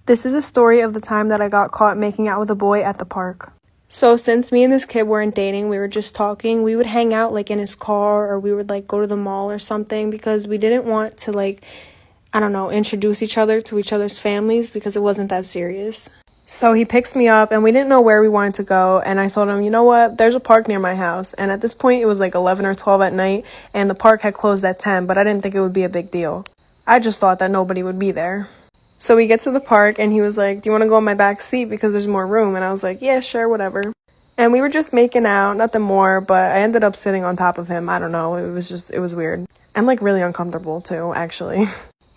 This is a story of the time that I got caught making out with a boy at the park. So since me and this kid weren't dating, we were just talking, we would hang out like in his car, or we would like go to the mall or something, because we didn't want to introduce each other to each other's families, because it wasn't that serious. So he picks me up and we didn't know where we wanted to go, and I told him, you know what, there's a park near my house. And at this point it was like 11 or 12 at night, and the park had closed at 10, but I didn't think it would be a big deal. I just thought that nobody would be there. So we get to the park and he was like, do you want to go in my back seat because there's more room? And I was like, yeah, sure, whatever. And we were just making out, nothing more, but I ended up sitting on top of him. I don't know, it was weird. I'm like really uncomfortable too, actually.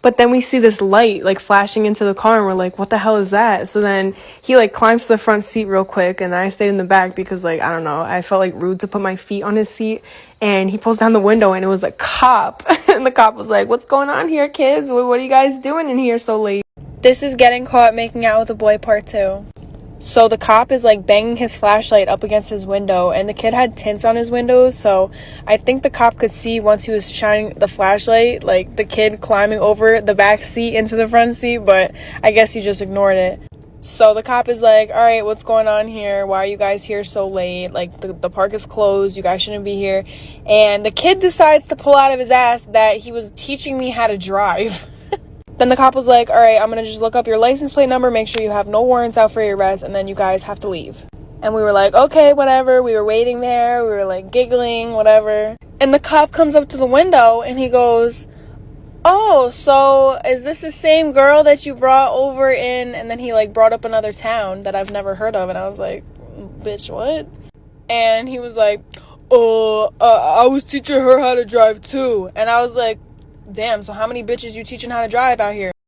But then we see this light like flashing into the car and we're like, what the hell is that? So then he like climbs to the front seat real quick, and I stayed in the back because like, I don't know, I felt like rude to put my feet on his seat. And he pulls down the window and it was a cop. And the cop was like, what's going on here, kids? What are you guys doing in here so late? This is getting caught making out with a boy part 2. So the cop is like banging his flashlight up against his window, and the kid had tints on his windows, so I think the cop could see once he was shining the flashlight, like the kid climbing over the back seat into the front seat, but I guess he just ignored it. So the cop is like, all right, what's going on here? Why are you guys here so late? Like, the park is closed. You guys shouldn't be here. And the kid decides to pull out of his ass that he was teaching me how to drive. Then the cop was like, all right, I'm going to just look up your license plate number, make sure you have no warrants out for your arrest, and then you guys have to leave. And we were like, okay, whatever. We were waiting there. We were like giggling, whatever. And the cop comes up to the window and he goes, oh, so is this the same girl that you brought over in? And then he like brought up another town that I've never heard of. And I was like, bitch, what? And he was like, I was teaching her how to drive too. And I was like, damn, so how many bitches you teaching how to drive out here?